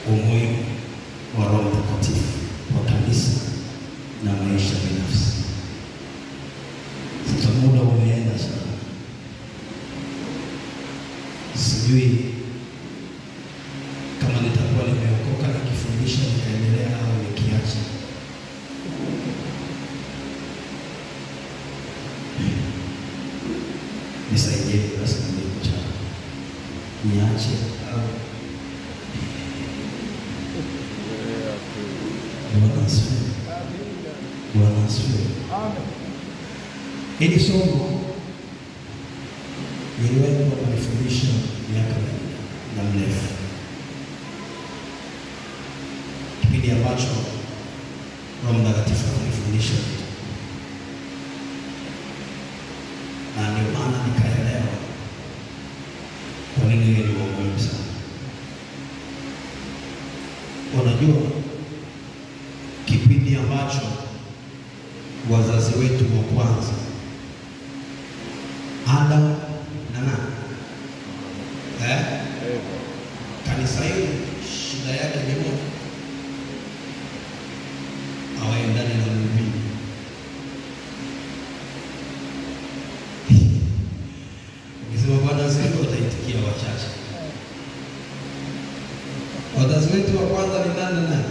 Umuhimu wa Roho Mtakatifu kwa kanisa na maisha binafsi. Sasa muda umeenda sana. Sijui kama nitakuwa nimeokoka na kifundisha nikaendelea au nikiacha. Nisaidie basi nikucha. Niache au Bwana asifiwe. Amen. Hili somo niliwahi kunifundisha miaka na mrefu. Kipindi ambacho Roho Mtakatifu alinifundisha. Na ndio maana nikaelewa kwa nini hili ni muhimu sana. Unajua kipindi ambacho wazazi wetu wa kwanza Adam na nani kanisa hili shida yake ni moja, hawaendani na Mungu. Ukisema Bwana asifiwe utaitikia wachache. Wazazi wetu wa kwanza ni nani na nani?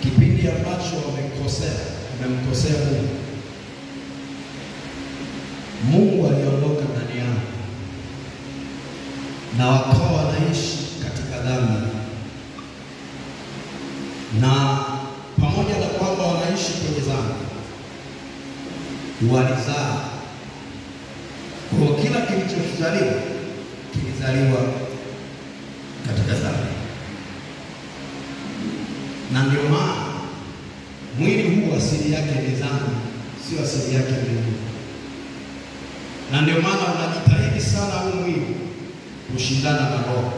Kipindi ambacho wamemkosea Mungu aliondoka ndani yao na wakawa wanaishi katika dhambi, na pamoja na kwamba wanaishi kwenye dhambi walizaa. Kwa kila kilizaliwa katika dhambi, na ndio maana mwili huu asili yake ni dhambi, sio asili yake ni Mungu. Na ndio maana unajitahidi sana huu mwili kushindana na roho,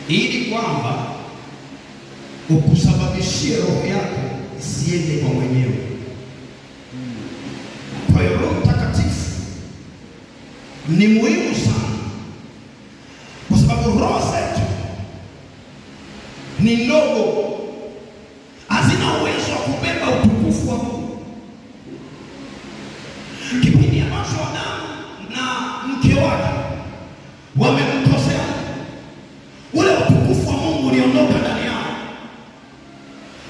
ili kwamba ukusababishie roho yako isiende kwa mwenyewe. Kwa hiyo Roho Mtakatifu ni muhimu sana, kwa sababu roho zetu ni ndogo, hazina uwezo wa kubeba utukufu wa Mungu. Kipindi ambacho Adamu na mke wake wamemkosea, ule utukufu wa Mungu uliondoka ndani yao.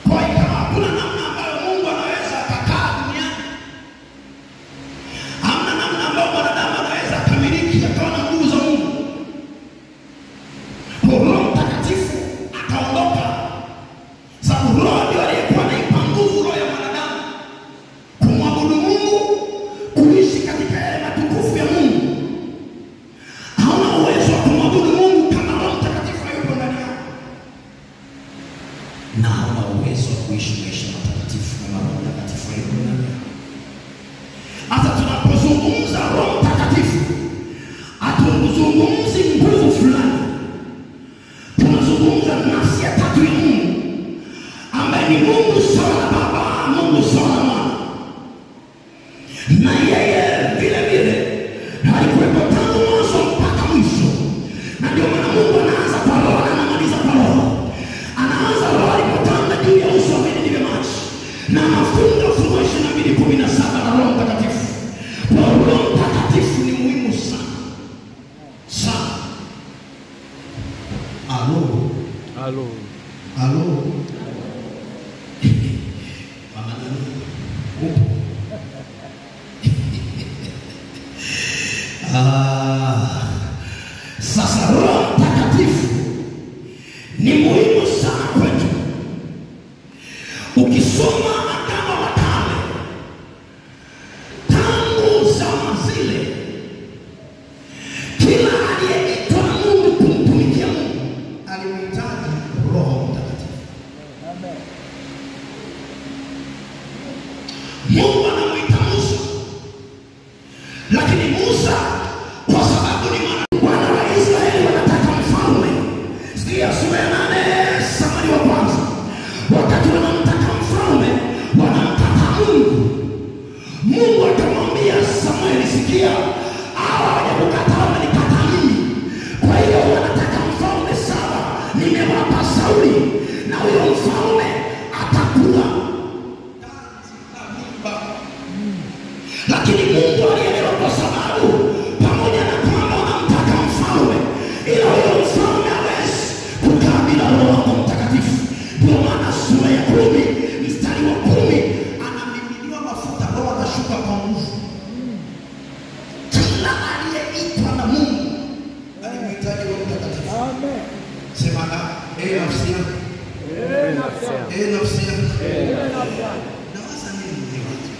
Kwa hiyo hakuna namna ambayo Mungu anaweza akakaa duniani, hamna namna ambayo mwanadamu anaweza akamiliki akawa na nguvu za Mungu. Kwa Roho Mtakatifu akaondoka, sababu Roho ndiye aliyekuwa anaipa nguvu roho ya mwanadamu kumwabudu Mungu, kuishi katika yale matukufu ya Mungu. Hauna uwezo wa kumwabudu Mungu kama Roho Mtakatifu hayupo ndani yako, na hauna uwezo wa kuishi maisha matakatifu kama Roho Mtakatifu hayupo ndani yako. Hata tunapozungumza Roho Mtakatifu, hatuzungumzi nguvu fulani, tunazungumza nafsi ya tatu ya Mungu, ambaye ni Mungu sawa na Baba, Mungu sawa na Mwana. Na yeye vile vile alikuwepo tangu mwanzo mpaka mwisho. Na ndio maana Mungu anaanza kwa roho na anamaliza kwa roho. Anaanza roho alipotanda juu ya uso wa vilindi vya maji, na anafunga Ufunuo 22:17 na Roho Mtakatifu. Kwa Roho Mtakatifu ni muhimu sana sana. Alo mama nani upo? Sasa Roho Mtakatifu ni muhimu sana kwetu. Ukisoma Agano la Kale, tangu zama zile, kila aliyeitwa na Mungu kumtumikia Mungu alimhitaji Roho Mtakatifu. Mungu anamuita Musa, lakini Musa kwa sababu ni wana wa Israeli wanataka mfalme. Sikia sura ya 8 Samueli wa kwanza. Wakati wanamtaka mfalme, wanamtaka Mungu. Mungu akamwambia Samueli, sikia, hawa hawajakukataa Sema nafsi yangu. Nafsi yangu. Nawaza nini ni watu?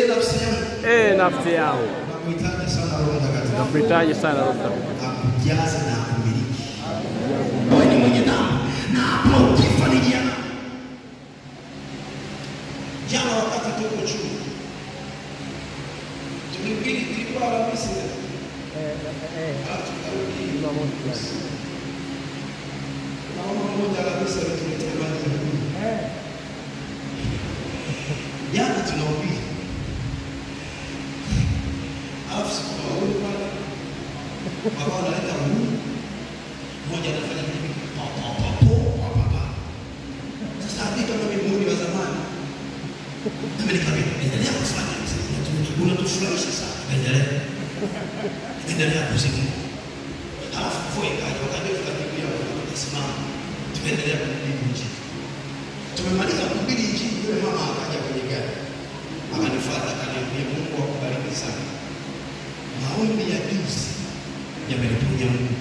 Nafsi yangu. Nafsi yangu. Nakuhitaji sana Roho Mtakatifu. Nakuhitaji sana Roho Mtakatifu. Akujaze na kumiliki. Wewe ni mwenye damu na hapo ukifa ni jana. Jana wakati tuko chuo. Tulihubiri ilikuwa Alhamisi. Naomba mmoja Alhamisi alituletea maji. Jana tunahubiri. Alafu siku huyu bwana baba analeta huyu mmoja anafanya nini? Papa. Sasa hadi kama mimi mmoja wa zamani. Mimi nikamwambia endelea kufanya unatufurahisha sana. Endelea kusikia. Alafu kwa ikaja wakati tukakimbia tukasimama. Tukaendelea kuhubiri Injili. Tumemaliza kuhubiri Injili, yule mama akaja kwenye gari. Akanifuata akaniambia Mungu akubariki sana. Maombi ya juzi yameniponya Mungu.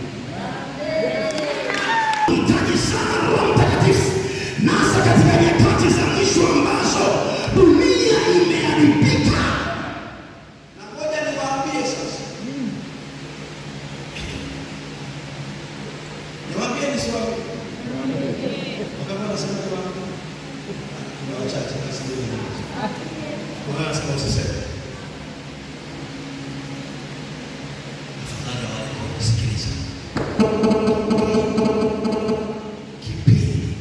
Tunahitaji sana Roho Mtakatifu. Nasa katika nyakati za mwisho ambazo dunia imeharibika. Na ngoja niwaambie sasa. Niwaambie ni swali. Wakati nasema kwa wachache basi ndio. Kwa sababu sasa kipindi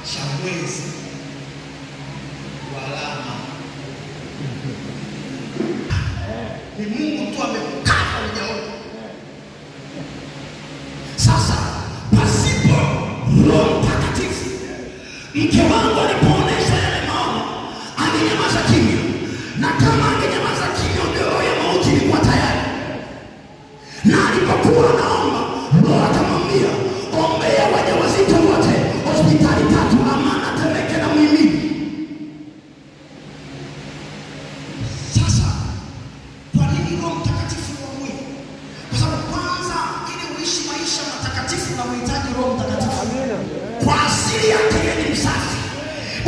cha mwezi wa alama ni Mungu tu amekata ujaona. Sasa pasipo Roho Mtakatifu, mke wangu alipoonesha yale maono angenyamaza kimya, na kama angenyamaza kimya ndio roho ya mauti ilikuwa tayari. Na alipokuwa anaomba, Roho akamwambia ombea wajawazito wote hospitali 3 Amana, Temeke na Muhimbili. Sasa kwa nini Roho Mtakatifu wa mwili? Kwa sababu kwanza ili uishi maisha matakatifu na unahitaji Roho Mtakatifu. Kwa asili yake yeye ni msafi.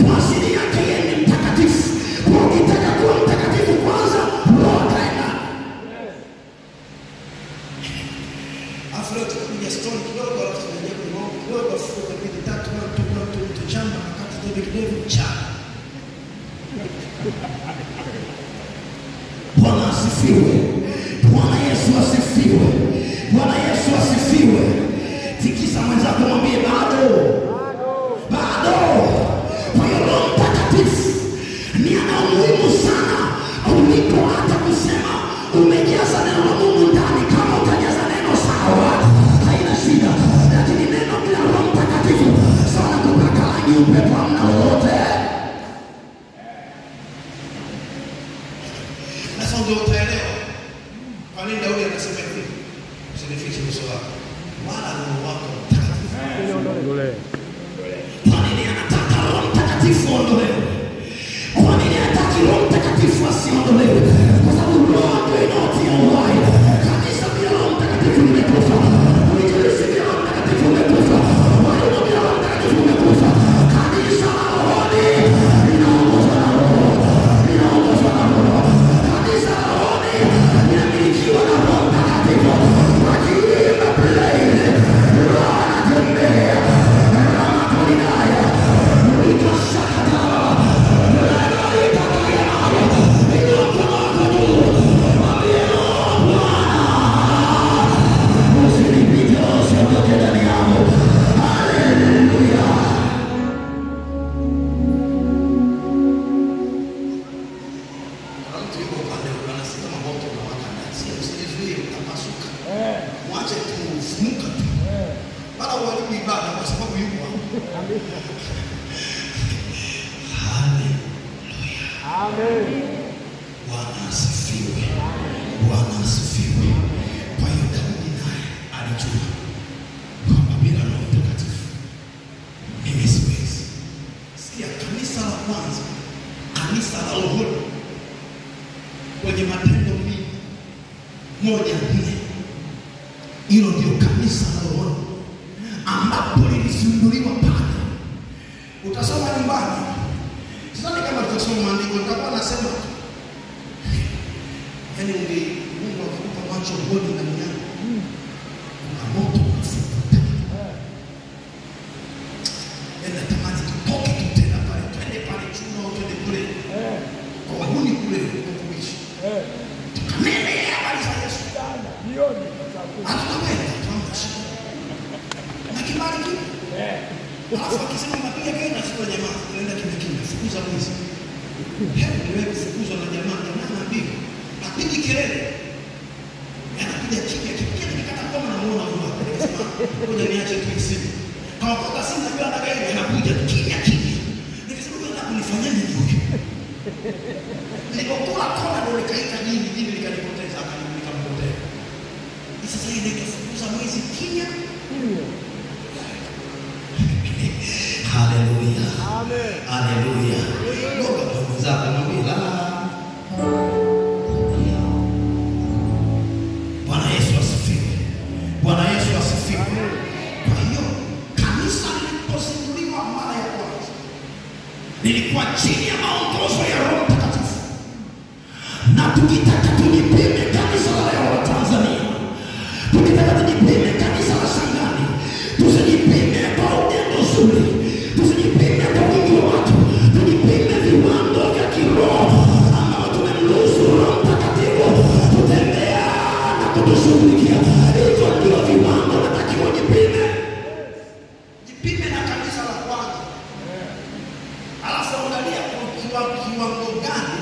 Kwa asili yake yeye ni mtakatifu. Kwa ukitaka kuwa mtakatifu kwanza Roho ataenda. Afro tukuja story kidogo alafu tunaje kwa Mungu kidogo afu kwa kile 3 watu tuchamba wakati ndio kidogo cha. Bwana asifiwe. Bwana Yesu asifiwe. Bwana Yesu asifiwe. Tikisa mwenzako mwambie bado. Kwa hiyo Roho Mtakatifu ni ana umuhimu sana kuliko hata kusema umejaza neno la Mungu ndani. Kama utajaza neno sawa, haina shida, lakini neno bila Roho Mtakatifu sana kupaka rangi upepo hamna lolote. Sasa ndio utaelewa kwa nini Daudi anasema hivi, usinifiche uso wako wala Roho wako Mtakatifu. Kwa nini anataka Roho Mtakatifu aondolewe? Kwa nini anataka Roho Mtakatifu asiondolewe? Kwa sababu Roho ndio inayotia uhai. Kanisa bila Roho Mtakatifu limekufa. Uinjilisti bila Roho Mtakatifu umekufa. Maono bila Roho Mtakatifu umekufa. Kanisa la rohoni linaongozwa na Roho. Kanisa la rohoni linamilikiwa na Roho Mtakatifu. Wakiimba praise, Roho anatembea. Bwana asifiwe. Bwana asifiwe. Kwa hiyo Daudi naye alijua kwamba bila Roho Mtakatifu mimi siwezi. Sikia, kanisa la kwanza, kanisa la rohoni kwenye Matendo 2:1-4 Hilo ndio kanisa la roho ambapo lilizinduliwa pale. Utasoma nyumbani. Sidhani kama tutasoma maandiko, nitakuwa nasema yaani Mungu akupa macho uone ndani yako. Kuna moto unafuta. Natamani tutoke tutenda pale, twende pale chuma au twende kule. Kwa huni kule kuishi. Tukamele habari za Yesu. Nione atakwenda tuamshi. Na kibali kipi? Alafu akisema mapiga kaina sio jamaa, tunaenda kimya fukuza mwizi. Wewe kufukuzwa na jamaa na bibi. Apige kelele. Anapiga kimya nikata kama namuona Mungu. Akasema ngoja niache tuiseme. Kama kwa sina bila na gani anakuja kimya. Nikasema unataka kunifanyia nini huyu? Nilipokuwa kona ndo nikaita jini likanipoteza nikampotea. Sasa hii nikafukuza mwizi kimya. Haleluya. Amen. Haleluya. Mungu atuongoza mwambie Bwana Yesu asifiwe. Bwana Yesu asifiwe. Kwa hiyo kanisa lilipozinduliwa mara ya kwanza lilikuwa chini ya maongozo ya Roho Mtakatifu. Na tukitaka tujipime kanisa la leo la Tanzania, tukitaka tujipime kanisa la Sangani, tusijipime kwa utendo zuri, tusijipime kwa wingi wa watu, tujipime viwango vya kiroho ambao tumemruhusu Roho Mtakatifu kutembea na kutushughulikia. Hivyo ndio viwango natakiwa jipime. Jipime na kanisa la kwanza. Alafu angalia kiwango gani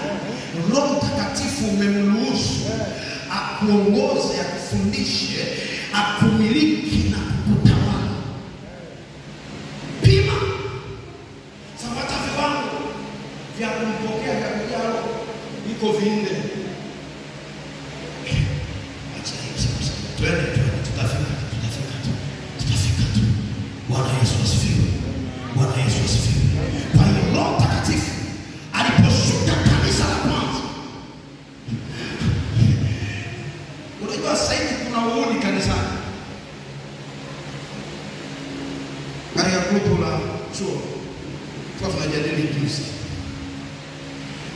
Roho Mtakatifu umemruhusu akuongoze, akufundishe, akumiliki na kukutawala. Pima. Sambata viwango vya kumpokea vya kujalo iko vinne. Acha hiyo sasa. Twende tutafika tu. Bwana Yesu asifiwe. Bwana Yesu asifiwe. Kwa hiyo Roho Mtakatifu aliposhuka kanisa la kwanza. Unajua sasa hivi kuna uoni kanisani. Katika grupu la chuo tunajadili juzi.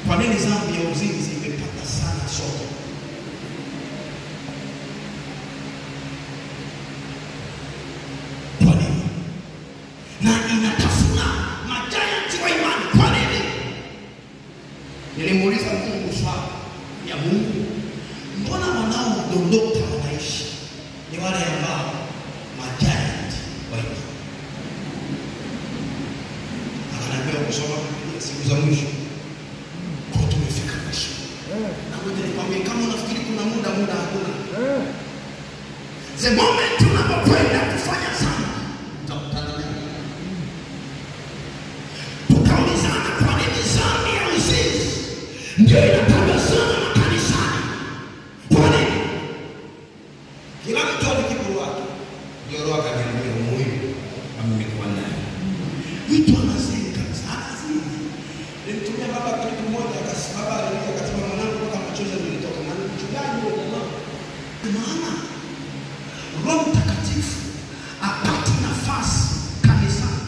Kwa nini dhambi ya uzinzi imepata sana soko? Kwa nini? Na inatafuna majayanti wa imani. Kwa nini? Nilimuuliza Mungu swali ya Mungu, mbona wanaodondoka wanaishi ni wale ambao majayanti wa imani? Ananiambia kusoma siku za mwisho. Kwa tumefika mwisho. Na ngoja nikwambie, kama unafikiri kuna muda hakuna. The moment tunapokwenda kufanya sana, tutakutana naye. Tukaulizana kwa nini dhambi ya uzinzi ndio inatajwa sana makanisani? Kwa nini? Kila mtu alijibu wake. Ndio Roho akaniambia muhimu amekuwa naye. Mtu anazini kabisa, anazini. Nilimtumia baba kitu moja akasema akasema mwanangu mpaka machozi yanitoka na mchungaji wa jamaa. Maana Roho Mtakatifu apati nafasi kanisani.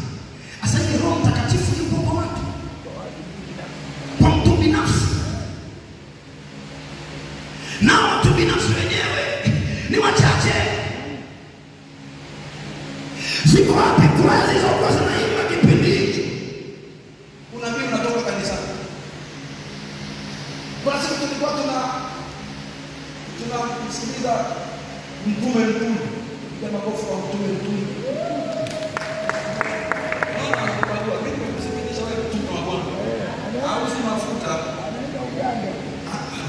Sasa hivi Roho Mtakatifu yuko kwa watu. Kwa mtu binafsi. Na watu binafsi wenyewe ni wachache. Ziko wapi kwa hizo kwa sana hivi kipindi hiki? Unabii unatoka kanisani. Kwa sababu tulikuwa tunamsikiliza mtume ya makofi wa mtume. Unajua mimi nimsikiliza wewe mtume wa Bwana. Hausi mafuta. Anaenda Uganda.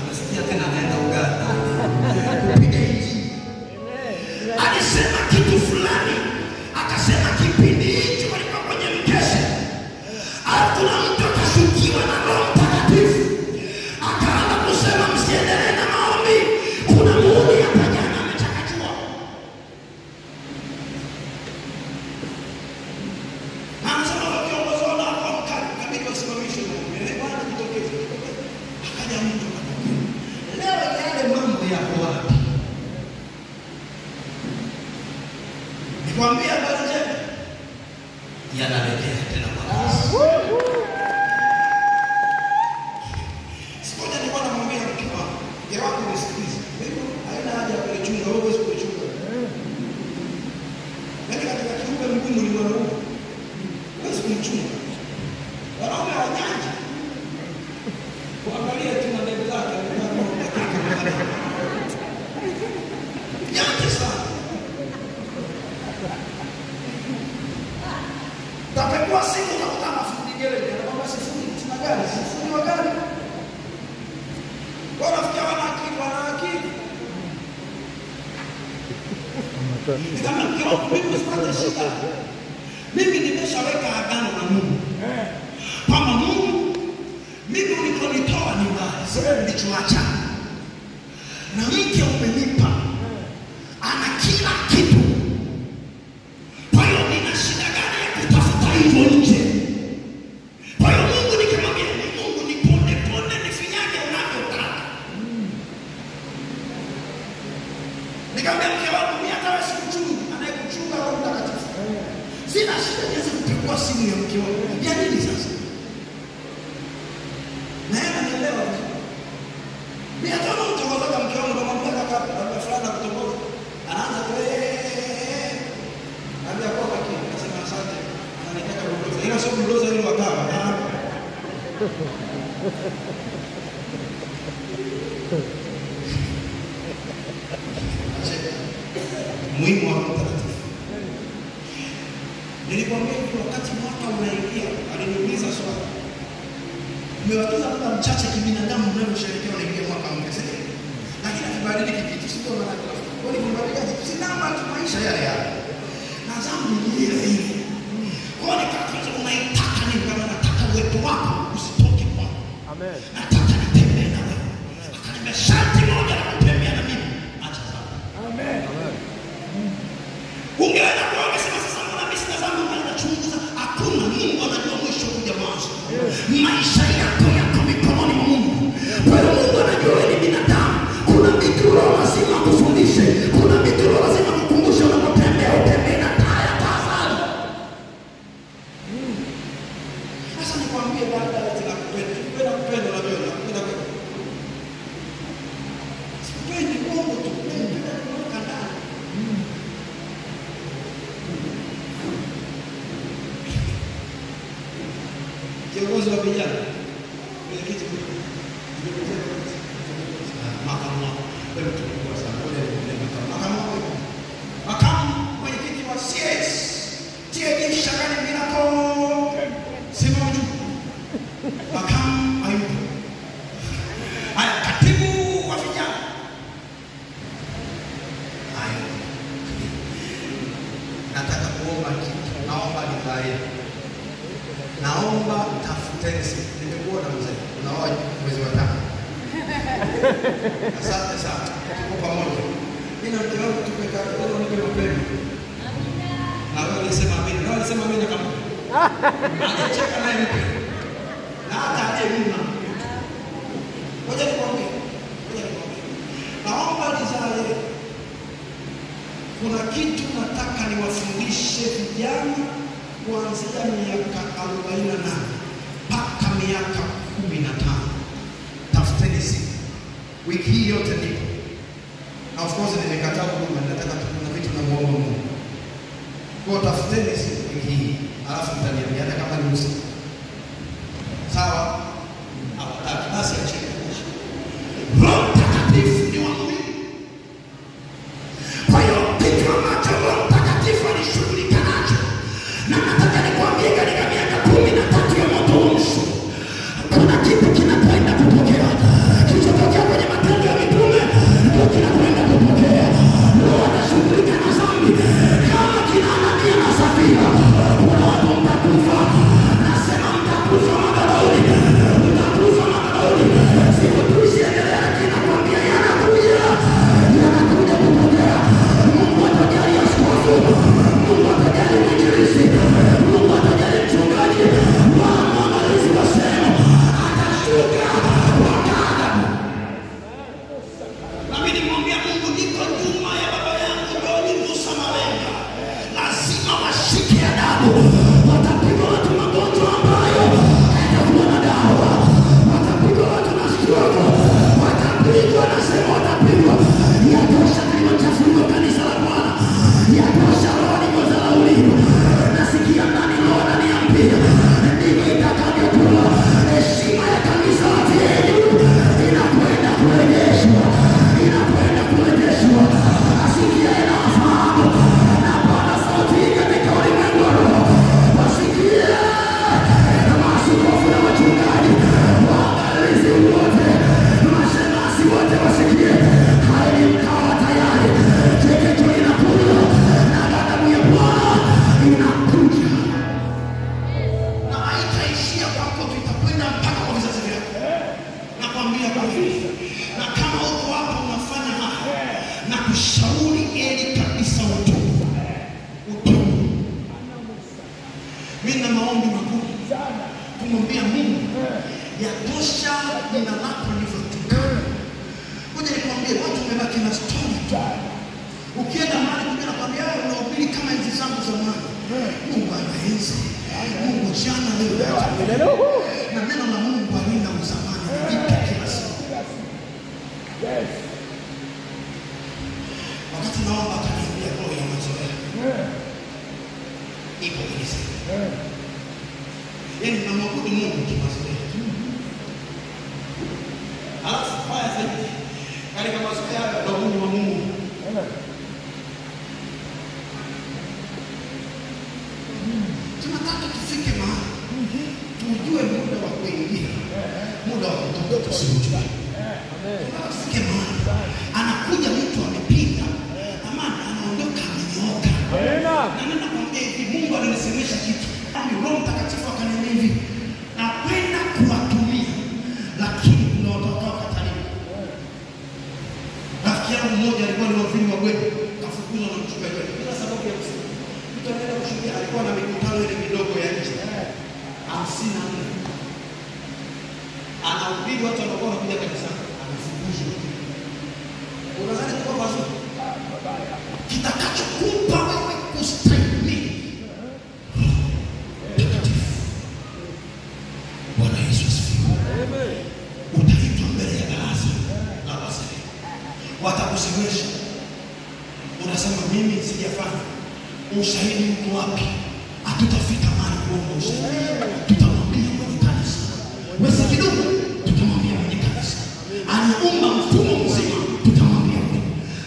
Nasikia tena anaenda Uganda. Kupiga hizi. Alisema kitu fulani. Akasema kipindi hicho walikuwa kwenye mkesha. Kuna mtu akashukiwa na Roho Mtakatifu. Akaanza kusema msiendelee na maombi. Kuna muuni hapa jana amechakachua. Anasema wakiongozwa na kwa mkali kabidi wasimamishwe. Bwana jitokeze. Akaja mtu akatokea. Leo yale mambo yako wapi? Nikamwambia mke wangu, mimi usipate shida. Mimi nimeshaweka agano na Mungu. Kwamba Mungu, mimi ulikonitoa ni mbali, sasa nilichoacha. Na mke umenipa, ana kila kitu. Kwa hiyo nina shida gani ya kutafuta hivyo nje? Kwa hiyo Mungu nikamwambia, Mungu ni ponde ponde, nifinyage unavyotaka. Nikamwambia mke wangu, mimi hata wewe sikuchunga, anayekuchunga Roho Mtakatifu. Sina shida niweze kupigwa simu ya mke wangu. Ya nini sasa? Na yeye anaelewa. Mimi hata kama mtongoza mke wangu namwambia kaka labda fulani kutongoza. Anaanza anambia kwa kaki, nasema asante. Ananitaka kuongoza. Ila sio kuongoza ile wakaba. Muhimu wa Mtakatifu. Nilikwambia wakati mwaka unaingia, aliniuliza swali. Umewakiza muda mchache kibinadamu mnavyosherehekea unaingia mwaka mpya sasa. Lakini akibadilika kitu sio maana yake. Kwa nini kubadilika kitu? Si namba tu maisha yale yale. Na zangu ni ile ile. Kwa nini kaka unaitaka nini kama nataka uwepo wako usitoke kwangu. Amen. Nataka nitembee na wewe. Akaniambia sharti moja la kutembea na mimi. Acha sana. Amen. Ungeenda kwa ungesema sasa mbona mimi sina zangu nachunguza. Hakuna, Mungu anajua mwisho kuja mwanzo. Maisha yako yako mikononi mwa Mungu. Kwa hiyo Mungu anajua wewe ni binadamu. Kuna vitu roho lazima kufundishe. Kuna vitu roho lazima kukumbushe unapotembea utembee na taya tafadhali. Sasa nikwambie baada ya tena kupenda. Kupenda na wewe nakupenda wewe. Sipendi Mungu tu. Kupenda kutoka ndani. Kiongozi wa vijana mwenyekiti makamu mwenyekiti wa CS TAG Shakani Minapo Simoju makamu Ayubu. Haya, katibu wa vijana nataka kuomba kitu, naomba nikae. Naomba tafuteni siku. Nimekuona mzee. Unaoa mwezi wa 5. Asante sana. Tuko pamoja. Mimi na mke wangu tumekaa leo nipe mapema. Amina. Na wewe unasema amina. Na wewe unasema amina kama. Anacheka naye mke. Na hata aliyemna. Ngoja nikwambie. Naomba nizae. Kuna kitu nataka niwafundishe vijana kuanzia miaka 40 mpaka miaka 15. Tafuteni siku. Wiki hii yote nipo. Na of course nimekataa huduma, nataka kuna vitu na muomba Mungu. Kwa tafuteni siku wiki hii, alafu mtaniambia hata kama ni usiku. Sawa? Hawataki basi acheni. Roho Mtakatifu ni wa Mungu. Kwa hiyo kitu ambacho Roho Mtakatifu alishughulika nacho. Na nataka nikwambie katika miaka 13 ya moto wa mshu, kuna kitu kinakwenda kutokea. Kilichotokea kwenye Matendo ya Mitume ndio kinakwenda kutokea. Roho anashughulika na dhambi. Kama kina Anania na Safira, kuna watu mtakufa. Nasema mtakufa madhabahuni. Mtakufa madhabahuni. Siku tusiendelea kinakwambia yanakuja. Yanakuja kutokea. Mungu atajalia askofu. Mungu atajalia mwinjilisti. Mungu atajalia mchungaji. Waangalizi wasema atashuka wakati. Nami nimwambia Mungu, niko nyuma ya baba yangu Doni Musa Malenga. Lazima washike adabu. Watapigwa watu magonjwa ambayo hayatakuwa na dawa. Watapigwa watu na stroke. Watapigwa na sema watapigwa. Yatosha kilichochafuliwa kanisa la Bwana. Yatosha roho nilizolauliwa. Nasikia ndani roho ananiambia ndivyo itakavyokuwa. Heshima ya kanisa la TAG inakwenda kurejeshwa. Inakwenda kurejeshwa. Asikia inafahamu. Na Bwana sauti katika ulimwengu wa roho. Wasikie. Na maaskofu na wachungaji. Waangalizi wote. Mashemasi wote wasikie. na maombi magumu kumwambia Mungu yatosha jina lako lilivyotukana. Ngoja nikwambie, watu wamebaki na story tu. Ukienda mahali mwingine anakuambia wewe unahubiri kama hizi zangu za mwana. Mungu anaenzi. Mungu jana leo na neno la Mungu halina uzamani, lipya kila siku. Yes. Wakati naomba akaniambia roho ya mazoea. Ipo kanisa. Yaani tunamwabudu Mungu kimazoea. Alafu haya zaidi. Katika mazoea ya Mungu wa Mungu. Tunataka tufike mahali tujue muda wa kuingia, muda wa kutoka usiujue. Tunataka tufike mahali anakuja mtu amepinda ama anaondoka amenyooka. Na nenda kwambia hivi, Mungu alinisemesha kitu. Roho Mtakatifu akaniambia hivi, nakwenda kuwatumia lakini kuna watu watakaokatalia. Rafiki yangu mmoja alikuwa ni waziri wa Gwebu, kafukuzwa na mchungaji bila sababu ya msingi. Mtu anaenda kushuhudia, alikuwa na mikutano ile midogo ya nje 54. Anahubiri watu wanakuwa wanakuja kanisani, anafukuzwa. Unadhani kwa mazuri? Kitakachokupa wewe kustahimili. Bwana Yesu asifiwe. Amen. Utaitwa mbele ya darasa la wazee. Watakusemesha. Unasema mimi sijafanya. Ushahidi uko wapi? Hatutafika mahali kuomba ushahidi. Tutamwambia mwenye kanisa. Wewe kidogo tutamwambia mwenye kanisa. Anaumba mfumo mzima, tutamwambia Mungu.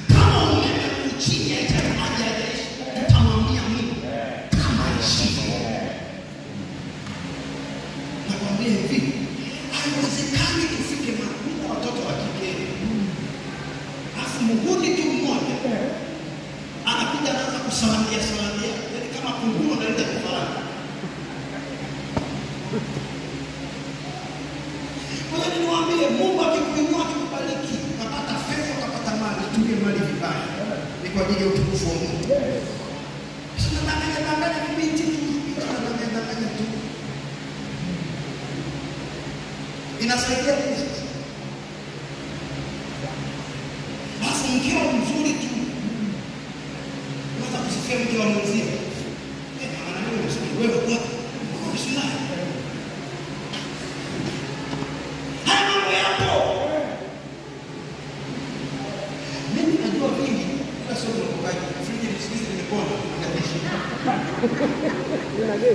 Kama umeme chini ya maji ya Yesu, tutamwambia Mungu. Kama ishivyo. Nakwambia hivi, haiwezekani tufike mahali watoto wa kike. Afu muhuni tu mmoja anakuja anaanza kusalandia, yaani kama kunguru anaenda kufarana. Kwa hiyo niwaambie, Mungu akikuinua, akikubariki, ukapata fedha, ukapata mali, tumie mali vibaya. Ni kwa ajili ya utukufu wa Mungu. Sio danganya vibiti tu, danganya tu. Inasaidia nini sasa? Basi mkeo mzuri tu. Unaweza kusifia mke wa mwenzio. Anaambia wewe kwa Bismillah. Haya mambo yapo. Mimi najua vingi, ila sio mkobaji. Friji msikilize nimepona, angalia.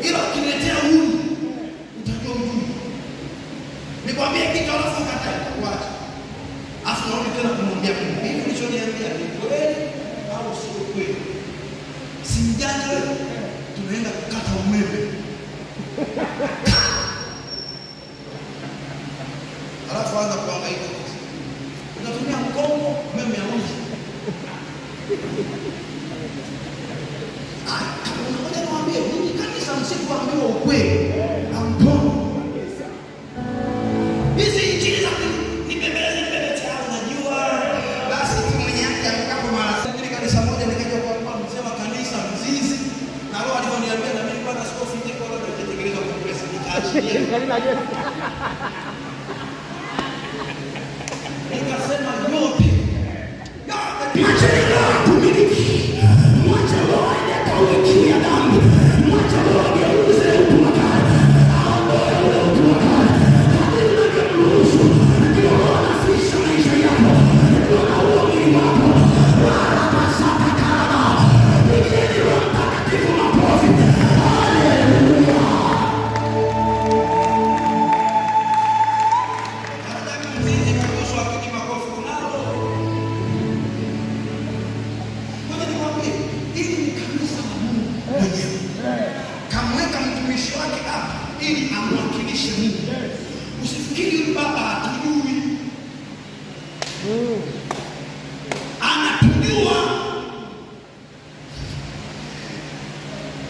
Ila ukiniletea huyu utajua huyu. Nikwambia kitu alafu ukatae kuacha. Afu naona tena kumwambia Mungu, hivi nilichoniambia ni kweli au sio kweli? Si mjanja wewe, tunaenda kukata umeme. Alafu anza kuhangaika. Utatumia mkongo, umeme hauji. Unakuja niwaambie, mimi kanisa msikuambiwa ukweli. Ampono. Hizi injili za nibebeleze chao najua. Basi tu mwenye yake amekapo mara. Kanisa moja nikaja kwa mzee wa kanisa Mzizi. Na roho aliponiambia na mimi bwana askofu niko leo nitatekeleza kongresi nikaachilia. Nikasema yote. Mwache roho kumiliki. Mwache roho ile kaukia dhambi. Mwache roho geuze utumwakana. Kamweka mtumishi wake hapa ili amwakilishe Mungu. Usifikiri baba hatujui. Anatujua.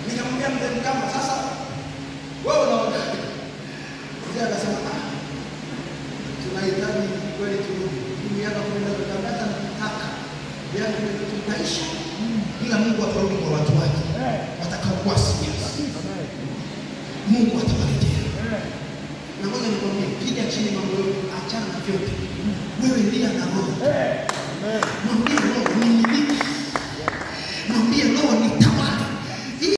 Nikamwambia mzee Mkamba, sasa wewe unaona. Mzee akasema tunahitaji kweli turudi. Miaka 10 kutangaza nataka. Yaani tutaisha. Ila Mungu atarudi kwa watu wake. Watakaokuwa serious. wewe lia na Roho. Mwambie Roho nimiliki. Mwambie Roho